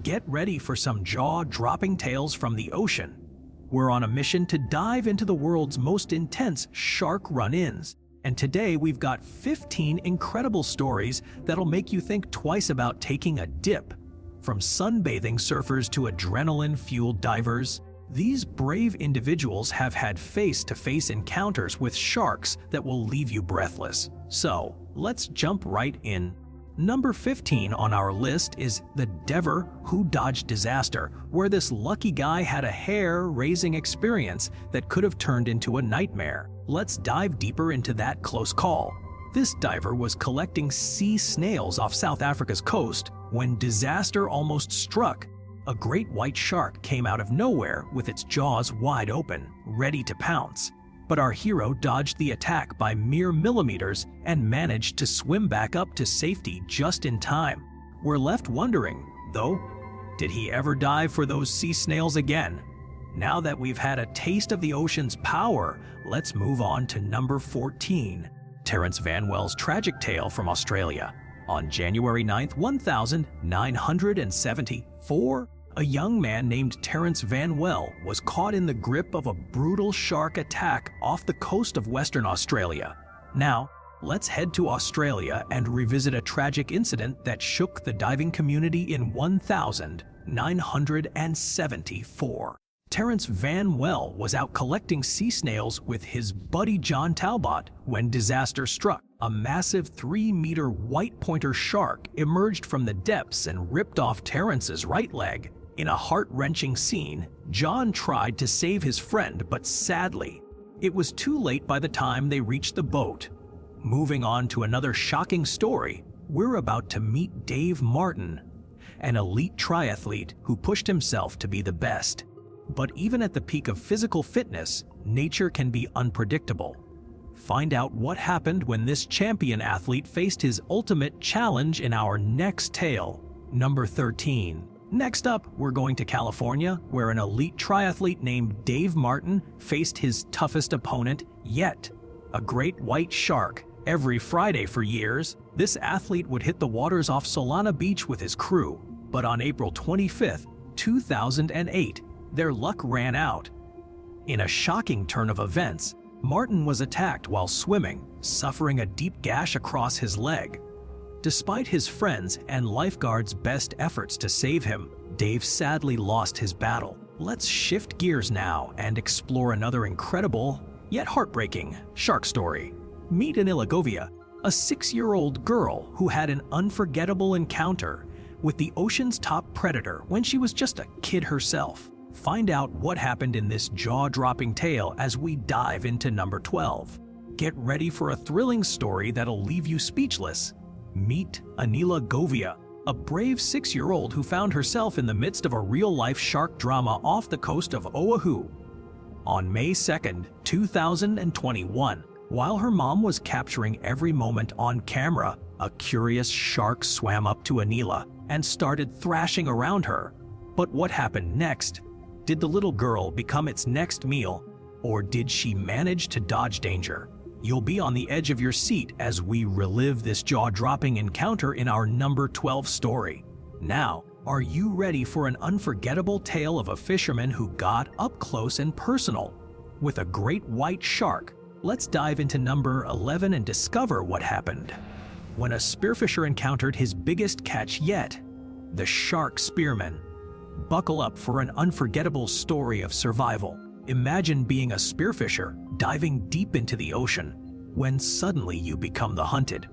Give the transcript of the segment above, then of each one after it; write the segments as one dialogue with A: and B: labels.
A: Get ready for some jaw-dropping tales from the ocean. We're on a mission to dive into the world's most intense shark run-ins. And today we've got 15 incredible stories that'll make you think twice about taking a dip. From sunbathing surfers to adrenaline-fueled divers, these brave individuals have had face-to-face encounters with sharks that will leave you breathless. So, let's jump right in. Number 15 on our list is the Dever Who Dodged Disaster, where this lucky guy had a hair-raising experience that could have turned into a nightmare. Let's dive deeper into that close call. This diver was collecting sea snails off South Africa's coast when disaster almost struck. A great white shark came out of nowhere with its jaws wide open, ready to pounce. But our hero dodged the attack by mere millimeters and managed to swim back up to safety just in time. We're left wondering, though, did he ever dive for those sea snails again? Now that we've had a taste of the ocean's power, let's move on to number 14, Terence Van Well's tragic tale from Australia. On January 9, 1974, a young man named Terence Van Well was caught in the grip of a brutal shark attack off the coast of Western Australia. Now, let's head to Australia and revisit a tragic incident that shook the diving community in 1974. Terence Van Well was out collecting sea snails with his buddy John Talbot when disaster struck. A massive 3-meter white pointer shark emerged from the depths and ripped off Terence's right leg. In a heart-wrenching scene, John tried to save his friend, but sadly, it was too late by the time they reached the boat. Moving on to another shocking story, we're about to meet Dave Martin, an elite triathlete who pushed himself to be the best. But even at the peak of physical fitness, nature can be unpredictable. Find out what happened when this champion athlete faced his ultimate challenge in our next tale. Number 13. Next up, we're going to California, where an elite triathlete named Dave Martin faced his toughest opponent yet, a great white shark. Every Friday for years, this athlete would hit the waters off Solana Beach with his crew. But on April 25, 2008, their luck ran out. In a shocking turn of events, Martin was attacked while swimming, suffering a deep gash across his leg. Despite his friends' and lifeguards' best efforts to save him, Dave sadly lost his battle. Let's shift gears now and explore another incredible, yet heartbreaking, shark story. Meet Anila Govia, a 6-year-old girl who had an unforgettable encounter with the ocean's top predator when she was just a kid herself. Find out what happened in this jaw-dropping tale as we dive into number 12. Get ready for a thrilling story that'll leave you speechless. Meet Anila Govia, a brave 6-year-old who found herself in the midst of a real-life shark drama off the coast of Oahu. On May 2, 2021, while her mom was capturing every moment on camera, a curious shark swam up to Anila and started thrashing around her. But what happened next? Did the little girl become its next meal, or did she manage to dodge danger? You'll be on the edge of your seat as we relive this jaw-dropping encounter in our number 12 story. Now, are you ready for an unforgettable tale of a fisherman who got up close and personal with a great white shark? Let's dive into number 11 and discover what happened when a spearfisher encountered his biggest catch yet, the shark spearman. Buckle up for an unforgettable story of survival. Imagine being a spearfisher diving deep into the ocean when suddenly you become the hunted.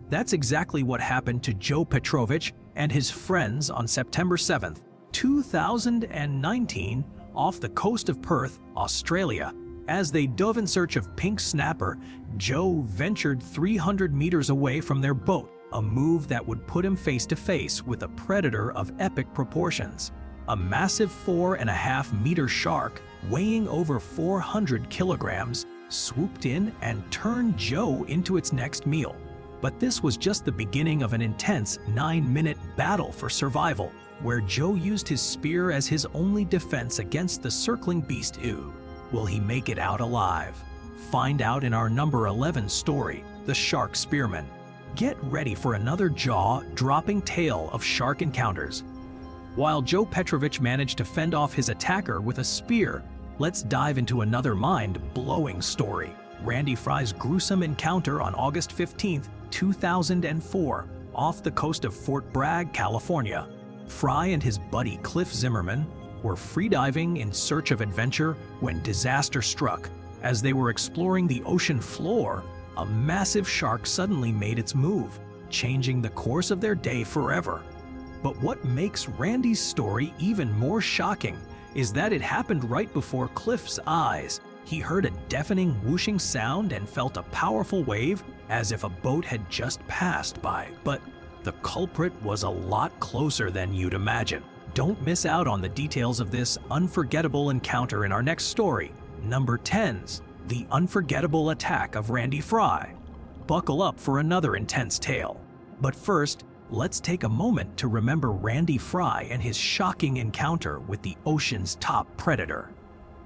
A: That's exactly what happened to Joe Petrovich and his friends on September 7, 2019, off the coast of Perth, Australia. As they dove in search of pink snapper, Joe ventured 300 meters away from their boat, a move that would put him face to face with a predator of epic proportions. A massive 4.5-meter shark, weighing over 400 kilograms, swooped in and turned Joe into its next meal. But this was just the beginning of an intense 9-minute battle for survival, where Joe used his spear as his only defense against the circling beast. Will he make it out alive? Find out in our number 11 story, The Shark Spearman. Get ready for another jaw-dropping tale of shark encounters. While Joe Petrovich managed to fend off his attacker with a spear, let's dive into another mind-blowing story. Randy Fry's gruesome encounter on August 15, 2004, off the coast of Fort Bragg, California. Fry and his buddy Cliff Zimmerman were freediving in search of adventure when disaster struck. As they were exploring the ocean floor, a massive shark suddenly made its move, changing the course of their day forever. But what makes Randy's story even more shocking is that it happened right before Cliff's eyes. He heard a deafening whooshing sound and felt a powerful wave as if a boat had just passed by. But the culprit was a lot closer than you'd imagine. Don't miss out on the details of this unforgettable encounter in our next story. Number 10's The Unforgettable Attack of Randy Fry. Buckle up for another intense tale. But first, let's take a moment to remember Randy Fry and his shocking encounter with the ocean's top predator.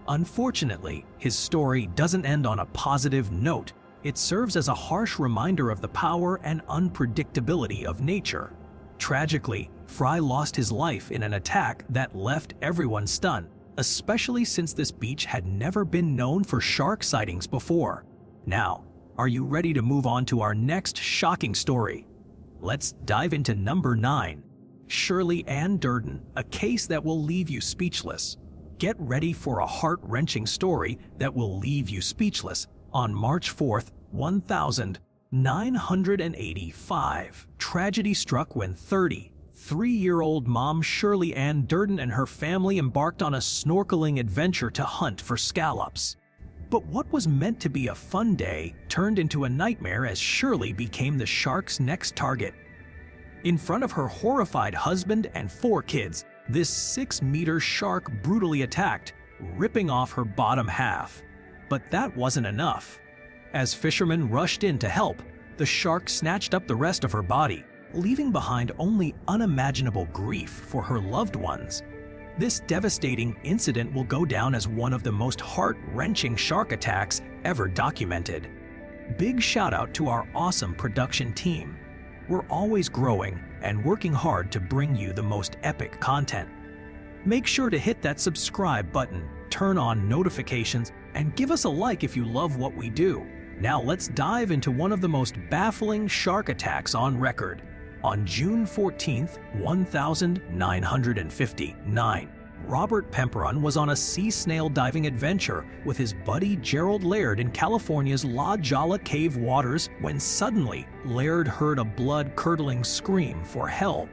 A: Unfortunately, his story doesn't end on a positive note. It serves as a harsh reminder of the power and unpredictability of nature. Tragically, Fry lost his life in an attack that left everyone stunned, especially since this beach had never been known for shark sightings before. Now, are you ready to move on to our next shocking story? Let's dive into number 9. Shirley Ann Durden, a case that will leave you speechless. Get ready for a heart-wrenching story that will leave you speechless. On March 4th, 1985, tragedy struck when 33-year-old mom Shirley Ann Durden and her family embarked on a snorkeling adventure to hunt for scallops. But what was meant to be a fun day turned into a nightmare as Shirley became the shark's next target. In front of her horrified husband and 4 kids, this 6-meter shark brutally attacked, ripping off her bottom half. But that wasn't enough. As fishermen rushed in to help, the shark snatched up the rest of her body, leaving behind only unimaginable grief for her loved ones. This devastating incident will go down as one of the most heart-wrenching shark attacks ever documented. Big shout out to our awesome production team. We're always growing and working hard to bring you the most epic content. Make sure to hit that subscribe button, turn on notifications, and give us a like if you love what we do. Now let's dive into one of the most baffling shark attacks on record. On June 14, 1959, Robert Pemperon was on a sea snail diving adventure with his buddy Gerald Laird in California's La Jolla Cave waters when suddenly Laird heard a blood-curdling scream for help.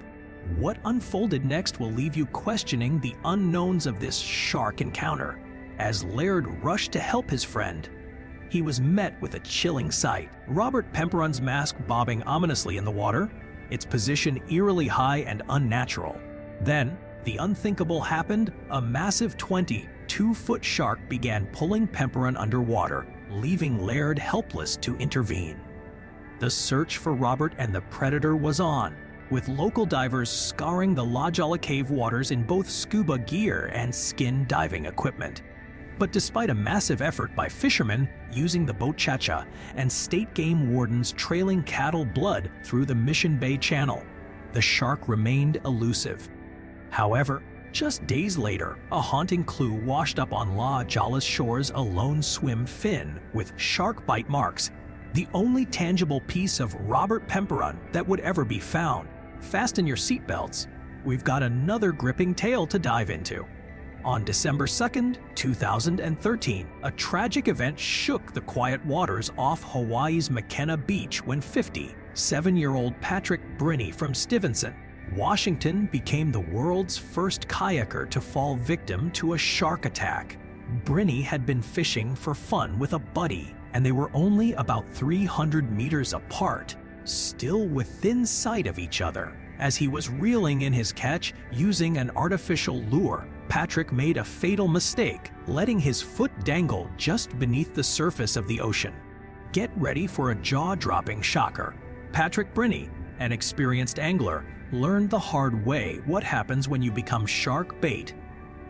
A: What unfolded next will leave you questioning the unknowns of this shark encounter. As Laird rushed to help his friend, he was met with a chilling sight. Robert Pemperon's mask bobbing ominously in the water, its position eerily high and unnatural. Then, the unthinkable happened. A massive 22-foot shark began pulling Pemperon underwater, leaving Laird helpless to intervene. The search for Robert and the predator was on, with local divers scouring the La Jolla Cave waters in both scuba gear and skin diving equipment. But despite a massive effort by fishermen using the boat Cha-Cha and state game wardens trailing cattle blood through the Mission Bay Channel, the shark remained elusive. However, just days later, a haunting clue washed up on La Jolla's shores: a lone swim fin with shark bite marks, the only tangible piece of Robert Pemperon that would ever be found. Fasten your seatbelts. We've got another gripping tale to dive into. On December 2nd, 2013, a tragic event shook the quiet waters off Hawaii's McKenna Beach when 57-year-old Patrick Brinney from Stevenson, Washington, became the world's first kayaker to fall victim to a shark attack. Brinney had been fishing for fun with a buddy, and they were only about 300 meters apart, still within sight of each other. As he was reeling in his catch using an artificial lure, Patrick made a fatal mistake, letting his foot dangle just beneath the surface of the ocean. Get ready for a jaw-dropping shocker. Patrick Brinney, an experienced angler, learned the hard way what happens when you become shark bait.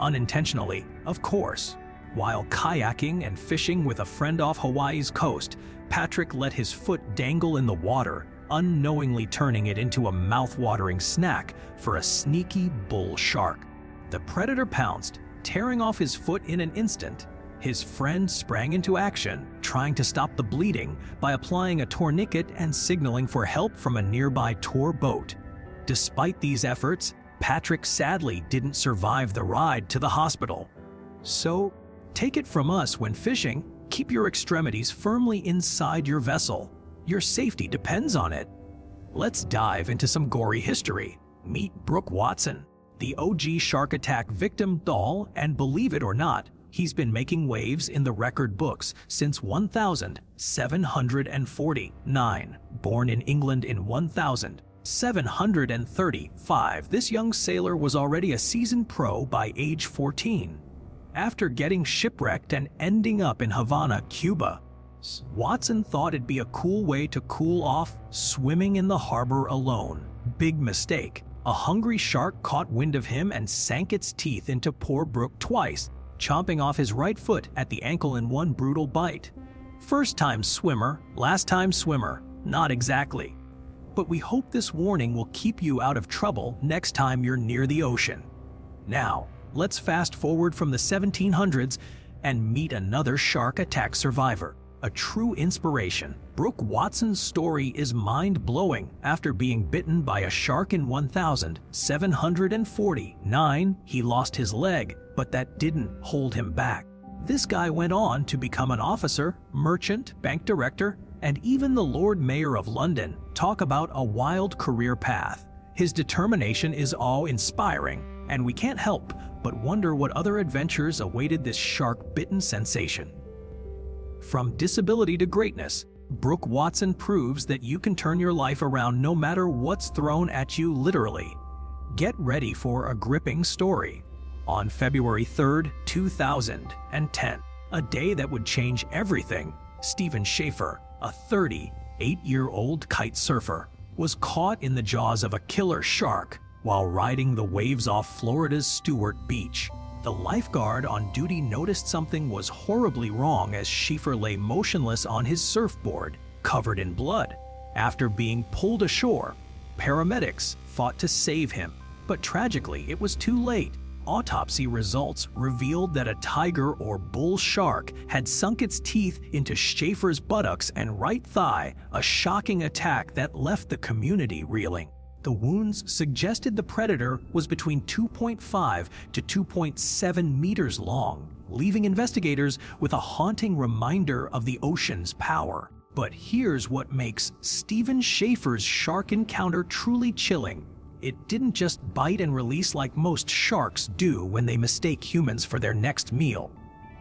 A: Unintentionally, of course. While kayaking and fishing with a friend off Hawaii's coast, Patrick let his foot dangle in the water, unknowingly turning it into a mouth-watering snack for a sneaky bull shark. The predator pounced, tearing off his foot in an instant. His friend sprang into action, trying to stop the bleeding by applying a tourniquet and signaling for help from a nearby tour boat. Despite these efforts, Patrick sadly didn't survive the ride to the hospital. So, take it from us when fishing, keep your extremities firmly inside your vessel. Your safety depends on it. Let's dive into some gory history. Meet Brooke Watson, the OG shark attack victim doll, and believe it or not, he's been making waves in the record books since 1749. Born in England in 1735, this young sailor was already a seasoned pro by age 14. After getting shipwrecked and ending up in Havana, Cuba, Watson thought it'd be a cool way to cool off, swimming in the harbor alone. Big mistake. A hungry shark caught wind of him and sank its teeth into poor Brooke twice, chomping off his right foot at the ankle in one brutal bite. First time swimmer, last time swimmer, not exactly. But we hope this warning will keep you out of trouble next time you're near the ocean. Now, let's fast forward from the 1700s and meet another shark attack survivor. A true inspiration, Brooke Watson's story is mind-blowing. After being bitten by a shark in 1749, he lost his leg, but that didn't hold him back. This guy went on to become an officer, merchant, bank director, and even the Lord Mayor of London. Talk about a wild career path. His determination is awe-inspiring, and we can't help but wonder what other adventures awaited this shark-bitten sensation. From disability to greatness, Brooke Watson proves that you can turn your life around no matter what's thrown at you literally. Get ready for a gripping story. On February 3, 2010, a day that would change everything, Stephen Schaefer, a 38-year-old kite surfer, was caught in the jaws of a killer shark while riding the waves off Florida's Stewart Beach. The lifeguard on duty noticed something was horribly wrong as Schaefer lay motionless on his surfboard, covered in blood. After being pulled ashore, paramedics fought to save him, but tragically it was too late. Autopsy results revealed that a tiger or bull shark had sunk its teeth into Schaefer's buttocks and right thigh, a shocking attack that left the community reeling. The wounds suggested the predator was between 2.5 to 2.7 meters long, leaving investigators with a haunting reminder of the ocean's power. But here's what makes Stephen Schaefer's shark encounter truly chilling. It didn't just bite and release like most sharks do when they mistake humans for their next meal.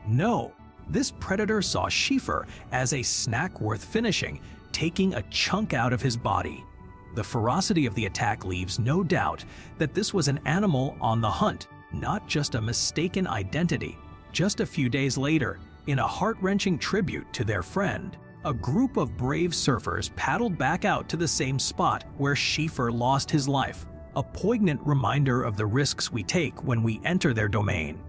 A: No, this predator saw Schaefer as a snack worth finishing, taking a chunk out of his body. The ferocity of the attack leaves no doubt that this was an animal on the hunt, not just a mistaken identity. Just a few days later, in a heart-wrenching tribute to their friend, a group of brave surfers paddled back out to the same spot where Schaefer lost his life, a poignant reminder of the risks we take when we enter their domain.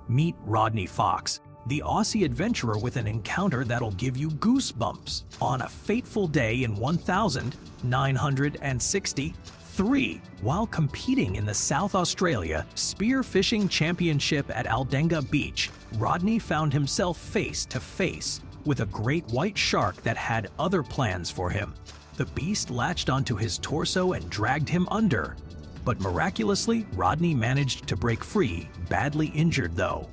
A: Meet Rodney Fox, the Aussie adventurer with an encounter that'll give you goosebumps. On a fateful day in 1963, while competing in the South Australia Spearfishing Championship at Aldenga Beach, Rodney found himself face to face with a great white shark that had other plans for him. The beast latched onto his torso and dragged him under. But miraculously, Rodney managed to break free, badly injured though.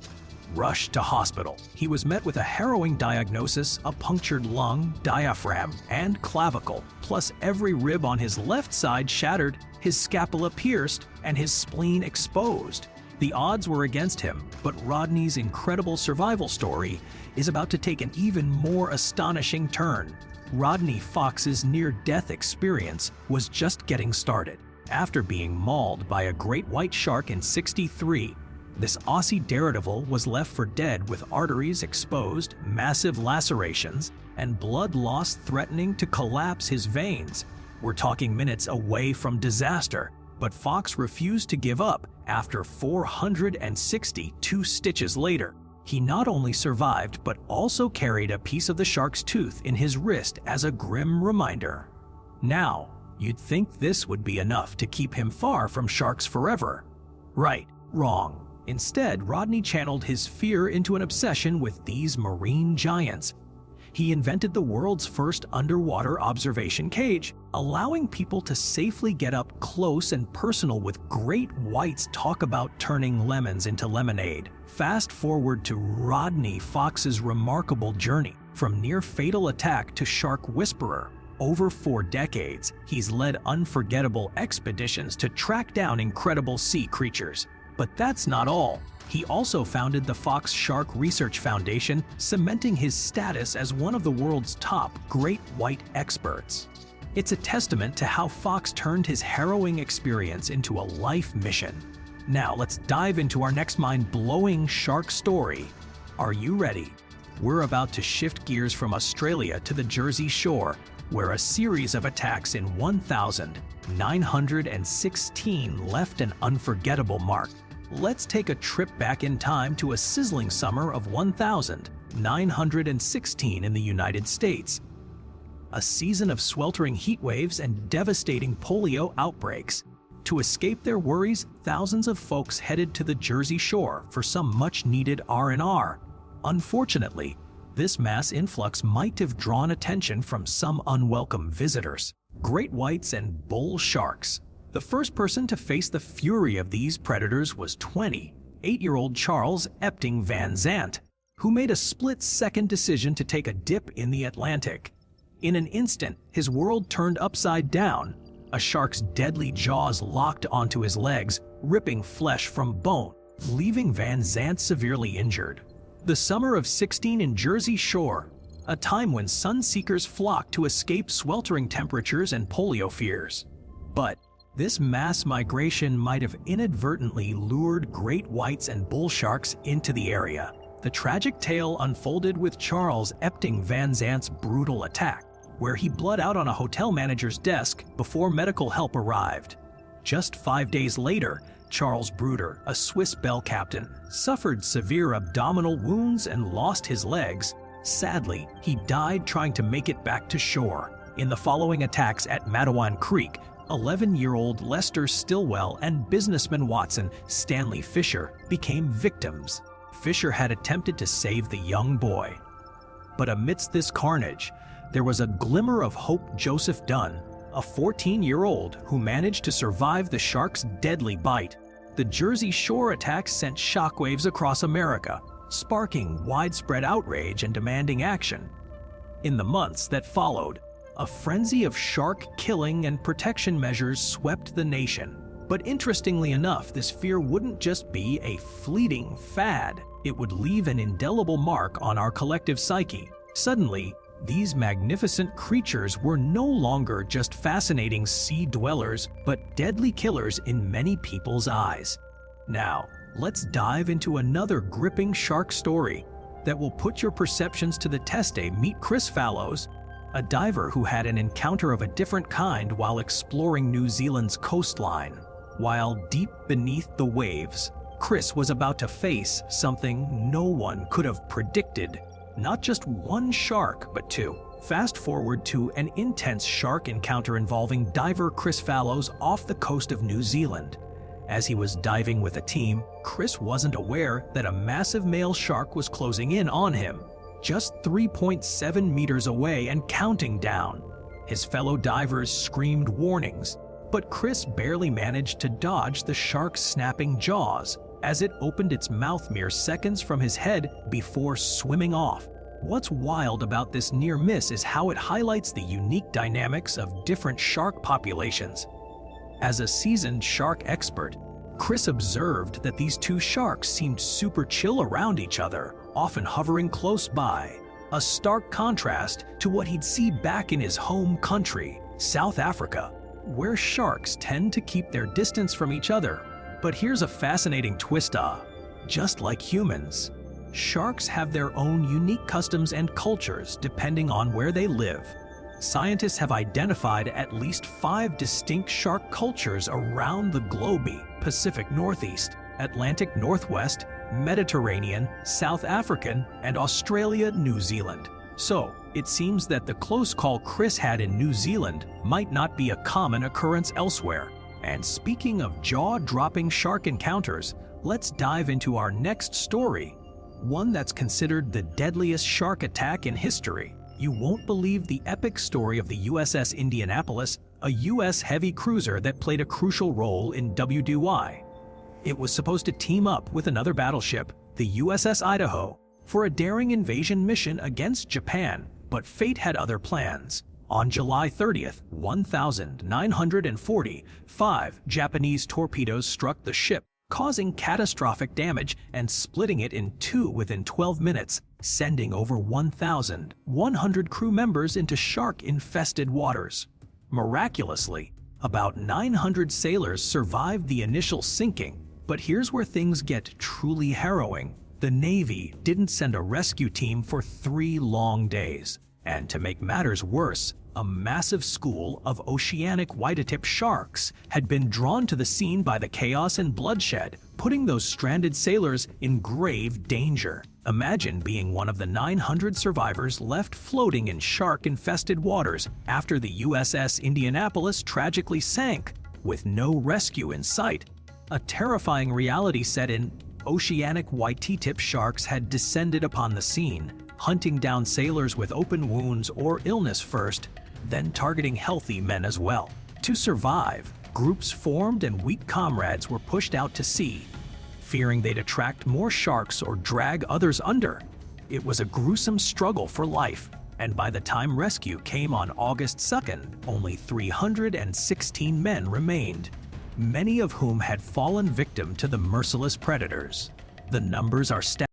A: Rushed to hospital, he was met with a harrowing diagnosis: a punctured lung, diaphragm, and clavicle, plus every rib on his left side shattered, his scapula pierced, and his spleen exposed. The odds were against him, but Rodney's incredible survival story is about to take an even more astonishing turn. Rodney Fox's near-death experience was just getting started. After being mauled by a great white shark in '63, this Aussie daredevil was left for dead with arteries exposed, massive lacerations, and blood loss threatening to collapse his veins. We're talking minutes away from disaster, but Fox refused to give up. After 462 stitches later, he not only survived but also carried a piece of the shark's tooth in his wrist as a grim reminder. Now, you'd think this would be enough to keep him far from sharks forever. Right, wrong. Instead, Rodney channeled his fear into an obsession with these marine giants. He invented the world's first underwater observation cage, allowing people to safely get up close and personal with great whites. Talk about turning lemons into lemonade. Fast forward to Rodney Fox's remarkable journey from near-fatal attack to shark whisperer. Over 4 decades, he's led unforgettable expeditions to track down incredible sea creatures. But that's not all. He also founded the Fox Shark Research Foundation, cementing his status as one of the world's top great white experts. It's a testament to how Fox turned his harrowing experience into a life mission. Now let's dive into our next mind-blowing shark story. Are you ready? We're about to shift gears from Australia to the Jersey Shore, where a series of attacks in 1916 left an unforgettable mark. Let's take a trip back in time to a sizzling summer of 1916 in the United States. A season of sweltering heat waves and devastating polio outbreaks. To escape their worries, thousands of folks headed to the Jersey Shore for some much-needed R&R. Unfortunately, this mass influx might have drawn attention from some unwelcome visitors. Great whites and bull sharks. The first person to face the fury of these predators was 28-year-old Charles Epting Van Zandt, who made a split-second decision to take a dip in the Atlantic. In an instant, his world turned upside down. A shark's deadly jaws locked onto his legs, ripping flesh from bone, leaving Van Zandt severely injured. The summer of 16 in Jersey Shore, a time when sun-seekers flocked to escape sweltering temperatures and polio fears. But this mass migration might have inadvertently lured great whites and bull sharks into the area. The tragic tale unfolded with Charles Epting Van Zandt's brutal attack, where he bled out on a hotel manager's desk before medical help arrived. Just 5 days later, Charles Bruder, a Swiss bell captain, suffered severe abdominal wounds and lost his legs. Sadly, he died trying to make it back to shore. In the following attacks at Matawan Creek, 11-year-old Lester Stillwell and businessman Watson Stanley Fisher became victims. Fisher had attempted to save the young boy. But amidst this carnage, there was a glimmer of hope. Joseph Dunn, a 14-year-old who managed to survive the shark's deadly bite. The Jersey Shore attack sent shockwaves across America, sparking widespread outrage and demanding action. In the months that followed, a frenzy of shark killing and protection measures swept the nation. But interestingly enough, this fear wouldn't just be a fleeting fad. It would leave an indelible mark on our collective psyche. Suddenly, these magnificent creatures were no longer just fascinating sea dwellers, but deadly killers in many people's eyes. Now, let's dive into another gripping shark story that will put your perceptions to the test. Meet Chris Fallows, a diver who had an encounter of a different kind while exploring New Zealand's coastline. While deep beneath the waves, Chris was about to face something no one could have predicted. Not just one shark, but two. Fast forward to an intense shark encounter involving diver Chris Fallows off the coast of New Zealand. As he was diving with a team, Chris wasn't aware that a massive male shark was closing in on him, just 3.7 meters away and counting down. His fellow divers screamed warnings, but Chris barely managed to dodge the shark's snapping jaws as it opened its mouth mere seconds from his head before swimming off. What's wild about this near miss is how it highlights the unique dynamics of different shark populations. As a seasoned shark expert, Chris observed that these two sharks seemed super chill around each other, often hovering close by, a stark contrast to what he'd see back in his home country, South Africa, where sharks tend to keep their distance from each other. But here's a fascinating twist. Just like humans, sharks have their own unique customs and cultures depending on where they live. Scientists have identified at least 5 distinct shark cultures around the globe: Pacific Northeast, Atlantic Northwest, Mediterranean, South African, and Australia, New Zealand. So, It seems that the close call Chris had in New Zealand might not be a common occurrence elsewhere. And speaking of jaw-dropping shark encounters, let's dive into our next story, one that's considered the deadliest shark attack in history. You won't believe the epic story of the USS Indianapolis, a U.S. heavy cruiser that played a crucial role in WDY. It was supposed to team up with another battleship, the USS Idaho, for a daring invasion mission against Japan, but fate had other plans. On July 30th, 1945 Japanese torpedoes struck the ship, causing catastrophic damage and splitting it in two within 12 minutes, sending over 1,100 crew members into shark-infested waters. Miraculously, about 900 sailors survived the initial sinking, but here's where things get truly harrowing. The Navy didn't send a rescue team for 3 long days. And to make matters worse, a massive school of oceanic white-tip sharks had been drawn to the scene by the chaos and bloodshed, putting those stranded sailors in grave danger. Imagine being one of the 900 survivors left floating in shark-infested waters after the USS Indianapolis tragically sank, with no rescue in sight. A terrifying reality set in. Oceanic white-tip sharks had descended upon the scene, hunting down sailors with open wounds or illness first, then targeting healthy men as well. To survive, groups formed and weak comrades were pushed out to sea, fearing they'd attract more sharks or drag others under. It was a gruesome struggle for life, and by the time rescue came on August 2nd, only 316 men remained, many of whom had fallen victim to the merciless predators. The numbers are staggering.